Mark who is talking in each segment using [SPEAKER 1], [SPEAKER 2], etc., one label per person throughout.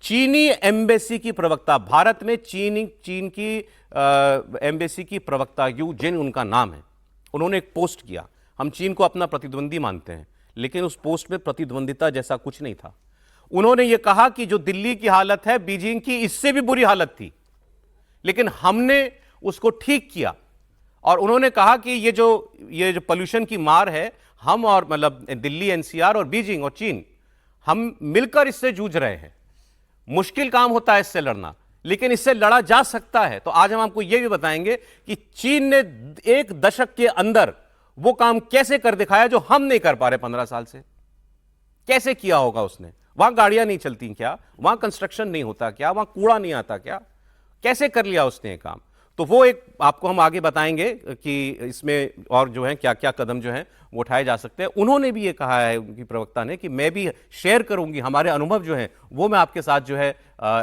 [SPEAKER 1] चीनी एम्बेसी की प्रवक्ता, भारत में चीन की एम्बेसी की प्रवक्ता यू जिन उनका नाम है, उन्होंने एक पोस्ट किया। हम चीन को अपना प्रतिद्वंदी मानते हैं, लेकिन उस पोस्ट में प्रतिद्वंदिता जैसा कुछ नहीं था। उन्होंने यह कहा कि जो दिल्ली की हालत है, बीजिंग की इससे भी बुरी हालत थी, लेकिन हमने उसको ठीक किया। और उन्होंने कहा कि ये जो पोल्यूशन की मार है, हम और मतलब दिल्ली, एनसीआर और बीजिंग और चीन, हम मिलकर इससे जूझ रहे हैं। मुश्किल काम होता है इससे लड़ना, लेकिन इससे लड़ा जा सकता है। तो आज हम आपको यह भी बताएंगे कि चीन ने एक दशक के अंदर वो काम कैसे कर दिखाया जो हम नहीं कर पा रहे 15 साल से। कैसे किया होगा उसने? वहां गाड़ियां नहीं चलती क्या? वहां कंस्ट्रक्शन नहीं होता क्या? वहां कूड़ा नहीं आता क्या? कैसे कर लिया उसने ये काम? तो वो एक आपको हम आगे बताएंगे कि इसमें और जो है क्या क्या कदम जो है वो उठाए जा सकते हैं। उन्होंने भी ये कहा है, उनकी प्रवक्ता ने, कि मैं भी शेयर करूंगी हमारे अनुभव जो है वो मैं आपके साथ जो है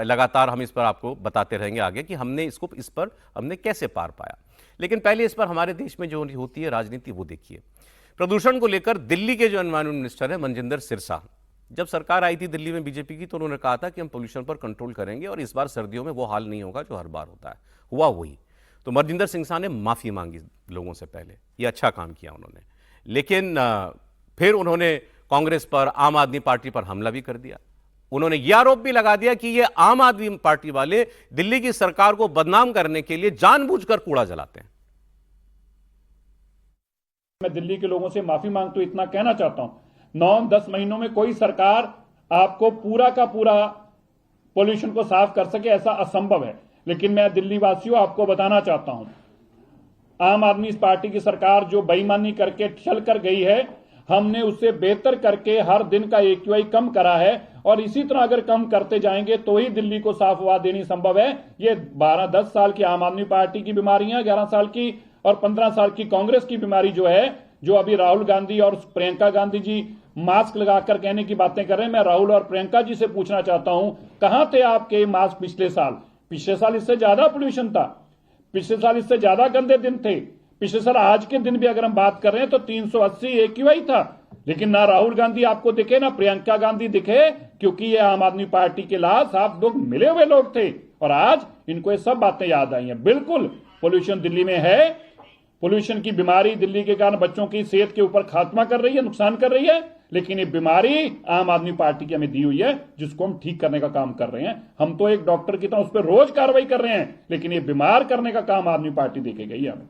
[SPEAKER 1] लगातार हम इस पर आपको बताते रहेंगे आगे कि हमने इस पर हमने कैसे पार पाया। लेकिन पहले इस पर हमारे देश में जो होती है राजनीति वो देखिए। प्रदूषण को लेकर दिल्ली के जो एनवायरमेंट मिनिस्टर है मनजिंदर सिरसा, जब सरकार आई थी दिल्ली में बीजेपी की, तो उन्होंने कहा था कि हम पोल्यूशन पर कंट्रोल करेंगे और इस बार सर्दियों में वो हाल नहीं होगा जो हर बार होता है। हुआ वही। तो मनजिंदर सिरसा ने माफी मांगी लोगों से पहले, ये अच्छा काम किया उन्होंने। लेकिन फिर उन्होंने कांग्रेस पर, आम आदमी पार्टी पर हमला भी कर दिया। उन्होंने यह आरोप भी लगा दिया कि ये आम आदमी पार्टी वाले दिल्ली की सरकार को बदनाम करने के लिए जानबूझकर कूड़ा जलाते हैं।
[SPEAKER 2] मैं दिल्ली के लोगों से माफी मांगता हूं, इतना कहना चाहता हूं, 9-10 महीनों में कोई सरकार आपको पूरा का पूरा पोल्यूशन को साफ कर सके ऐसा असंभव है। लेकिन मैं दिल्ली वासियों आपको बताना चाहता हूं, आम आदमी पार्टी की सरकार जो बेईमानी करके चल कर गई है, हमने उससे बेहतर करके हर दिन का AQI कम करा है। और इसी तरह अगर कम करते जाएंगे तो ही दिल्ली को साफ हवा देनी संभव है। ये 12-10 साल की आम आदमी पार्टी की बीमारियां, 11 साल की और 15 साल की कांग्रेस की बीमारी जो है, जो अभी राहुल गांधी और प्रियंका गांधी जी मास्क लगाकर कहने की बातें कर रहे हैं। मैं राहुल और प्रियंका जी से पूछना चाहता हूं, कहां थे आपके मास्क पिछले साल? पिछले साल इससे ज्यादा पोल्यूशन था, पिछले साल इससे ज्यादा गंदे दिन थे। पिछले साल आज के दिन भी अगर हम बात कर रहे हैं तो 380 AQI था। लेकिन ना राहुल गांधी आपको दिखे, ना प्रियंका गांधी दिखे, क्योंकि ये आम आदमी पार्टी के लाश आप लोग मिले हुए लोग थे। और आज इनको ये सब बातें याद आई हैं। बिल्कुल पोल्यूशन दिल्ली में है, पोल्यूशन की बीमारी दिल्ली के कारण बच्चों की सेहत के ऊपर खात्मा कर रही है, नुकसान कर रही है। लेकिन ये बीमारी आम आदमी पार्टी की हमें दी हुई है, जिसको हम ठीक करने का काम कर रहे हैं। हम तो एक डॉक्टर की तरह उस पर रोज कार्रवाई कर रहे हैं, लेकिन ये बीमार करने का काम आदमी पार्टी देके गई है हमें।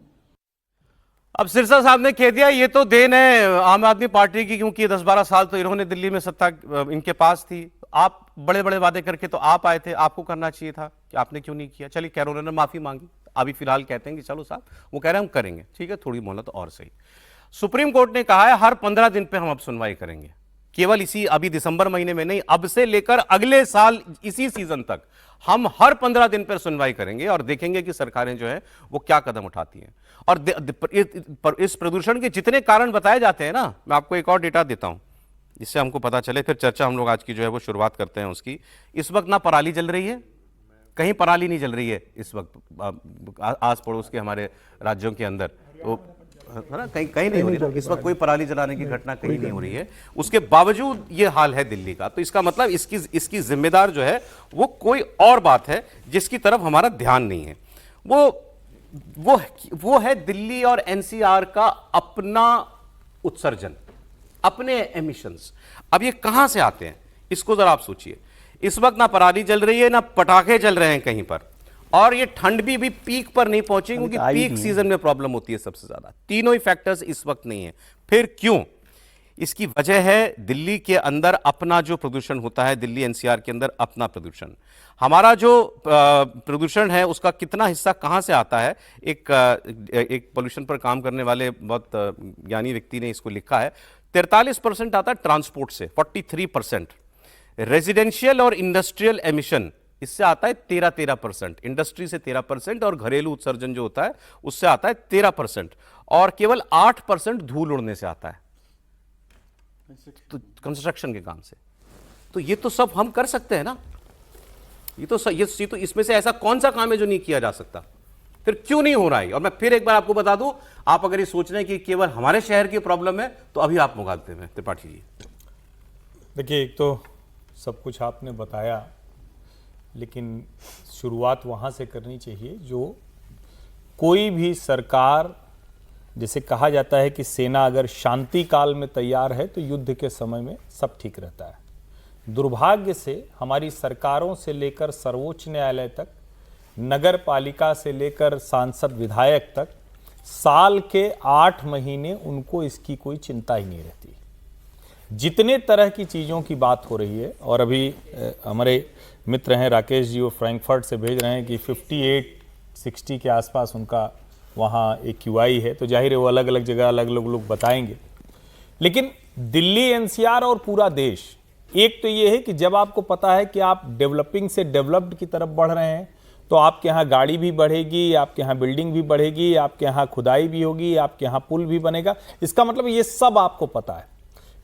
[SPEAKER 1] अब सिरसा साहब ने कह दिया ये तो देन है आम आदमी पार्टी की, क्योंकि 10-12 साल तो इन्होंने दिल्ली में सत्ता इनके पास थी। आप बड़े बड़े वादे करके तो आप आए थे, आपको करना चाहिए था, कि आपने क्यों नहीं किया? चलिए खैर, उन्होंने माफी मांगी, अभी फिलहाल कहते हैं कि चलो साहब, वो कह रहे हैं हम करेंगे, ठीक है, थोड़ी मोहलत और सही। सुप्रीम कोर्ट ने कहा है हर 15 दिन पे हम अब सुनवाई करेंगे, केवल इसी अभी दिसंबर महीने में नहीं, अब से लेकर अगले साल इसी सीजन तक हम हर 15 दिन पर सुनवाई करेंगे और देखेंगे कि सरकारें जो है वो क्या कदम उठाती हैं। और इस प्रदूषण के जितने कारण बताए जाते हैं ना, मैं आपको एक और डेटा देता हूं जिससे हमको पता चले, फिर चर्चा हम लोग आज की जो है वो शुरुआत करते हैं उसकी। इस वक्त ना पराली जल रही है, कहीं पराली नहीं जल रही है इस वक्त आस पड़ोस के हमारे राज्यों के अंदर, तो है ना, कहीं नहीं हो रही है इस वक्त, कोई पराली जलाने की घटना कहीं नहीं हो रही है। उसके बावजूद ये हाल है दिल्ली का। तो इसका मतलब इसकी जिम्मेदार जो है वो कोई और बात है जिसकी तरफ हमारा ध्यान नहीं है। वो है दिल्ली और NCR का अपना उत्सर्जन, अपने एमिशंस। अब ये कहां से आते हैं इसको जरा आप सोचिए। इस वक्त ना पराली जल रही है, ना पटाखे जल रहे हैं कहीं पर, और ये ठंड भी पीक पर नहीं पहुंची, क्योंकि पीक सीजन में प्रॉब्लम होती है सबसे ज्यादा। तीनों ही फैक्टर्स इस वक्त नहीं है। फिर क्यों? इसकी वजह है दिल्ली के अंदर अपना जो प्रदूषण होता है, दिल्ली NCR के अंदर अपना प्रदूषण। हमारा जो प्रदूषण है उसका कितना हिस्सा कहां से आता है? एक पोल्यूशन पर काम करने वाले बहुत ज्ञानी व्यक्ति ने इसको लिखा है, 43% आता है ट्रांसपोर्ट से, 43%। रेजिडेंशियल और इंडस्ट्रियल एमिशन इससे आता है 13%, इंडस्ट्री से 13%, और घरेलू उत्सर्जन जो होता है उससे आता है 13%, और केवल 8% धूल उड़ने से आता है, तो कंस्ट्रक्शन के काम से। तो ये तो सब हम कर सकते हैं ना, ये तो इसमें से ऐसा कौन सा काम है जो नहीं किया जा सकता? फिर क्यों नहीं हो रहा है? और मैं फिर एक बार आपको बता दूं, आप अगर ये सोच रहे हैं कि केवल हमारे शहर की प्रॉब्लम है, तो अभी आप मुगालते में त्रिपाठी जी।
[SPEAKER 3] देखिए, एक तो सब कुछ आपने बताया, लेकिन शुरुआत वहाँ से करनी चाहिए जो कोई भी सरकार, जैसे कहा जाता है कि सेना अगर शांति काल में तैयार है तो युद्ध के समय में सब ठीक रहता है। दुर्भाग्य से हमारी सरकारों से लेकर सर्वोच्च न्यायालय तक, नगर पालिका से लेकर सांसद विधायक तक, साल के 8 महीने उनको इसकी कोई चिंता ही नहीं रहती। जितने तरह की चीज़ों की बात हो रही है, और अभी हमारे मित्र हैं राकेश जी, वो फ्रैंकफर्ट से भेज रहे हैं कि 58-60 के आसपास उनका वहाँ AQI है, तो जाहिर है वो अलग अलग जगह अलग अलग लोग बताएंगे। लेकिन दिल्ली NCR और पूरा देश, एक तो ये है कि जब आपको पता है कि आप डेवलपिंग से डेवलप्ड की तरफ बढ़ रहे हैं तो आपके यहाँ गाड़ी भी बढ़ेगी, आपके यहाँ बिल्डिंग भी बढ़ेगी, आपके यहाँ खुदाई भी होगी, आपके यहाँ पुल भी बनेगा। इसका मतलब ये सब आपको पता है।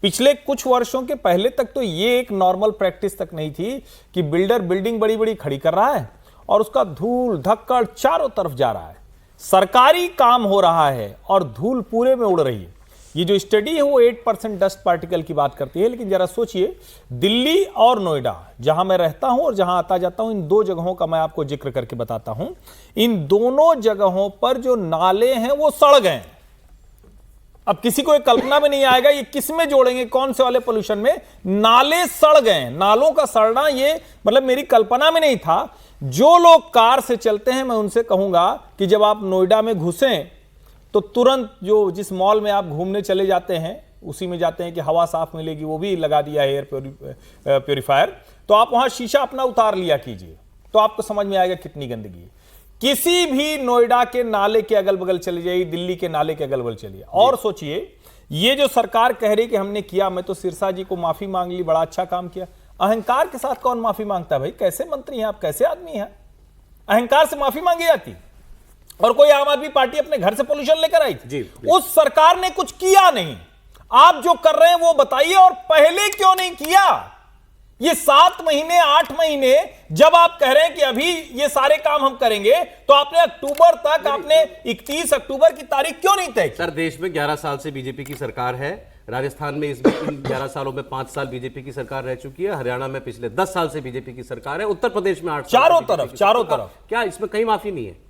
[SPEAKER 3] पिछले कुछ वर्षों के पहले तक तो ये एक नॉर्मल प्रैक्टिस तक नहीं थी कि बिल्डर बिल्डिंग बड़ी बड़ी खड़ी कर रहा है और उसका धूल धक्कड़ चारों तरफ जा रहा है, सरकारी काम हो रहा है और धूल पूरे में उड़ रही है। ये जो स्टडी है वो 8% डस्ट पार्टिकल की बात करती है, लेकिन जरा सोचिए, दिल्ली और नोएडा जहां मैं रहता हूं और जहां आता जाता हूं, इन दो जगहों का मैं आपको जिक्र करके बताता हूं। इन दोनों जगहों पर जो नाले हैं वो सड़ गए। अब किसी को ये कल्पना में नहीं आएगा ये किस में जोड़ेंगे, कौन से वाले पोल्यूशन में। नाले सड़ गए। नालों का सड़ना ये मतलब मेरी कल्पना में नहीं था। जो लोग कार से चलते हैं मैं उनसे कहूंगा कि जब आप नोएडा में घुसें तो तुरंत जो जिस मॉल में आप घूमने चले जाते हैं उसी में जाते हैं कि हवा साफ मिलेगी, वो भी लगा दिया है एयर प्योरीफायर, तो आप वहां शीशा अपना उतार लिया कीजिए, तो आपको समझ में आएगा कितनी गंदगी है। किसी भी नोएडा के नाले के अगल बगल चले जाइए, दिल्ली के नाले के अगल बगल चलिए और सोचिए, ये जो सरकार कह रही कि हमने किया, मैं तो सिरसा जी को माफी मांग ली, बड़ा अच्छा काम किया। अहंकार के साथ कौन माफी मांगता है भाई? कैसे मंत्री हैं आप, कैसे आदमी हैं? अहंकार से माफी मांगी जाती? और कोई आम आदमी पार्टी अपने घर से पोल्यूशन लेकर आई थी? उस सरकार ने कुछ किया नहीं। आप जो कर रहे हैं वो बताइए, और पहले क्यों नहीं किया? ये 7 महीने 8 महीने जब आप कह रहे हैं कि अभी ये सारे काम हम करेंगे, तो आपने अक्टूबर तक, आपने 31 अक्टूबर की तारीख क्यों नहीं तय की?
[SPEAKER 1] सर, देश में 11 साल से बीजेपी की सरकार है। राजस्थान में इस 11 सालों में 5 साल बीजेपी की सरकार रह चुकी है। हरियाणा में पिछले 10 साल से बीजेपी की सरकार है। उत्तर प्रदेश में 8 साल
[SPEAKER 3] चारों तरफ
[SPEAKER 1] क्या इसमें कहीं माफी नहीं है?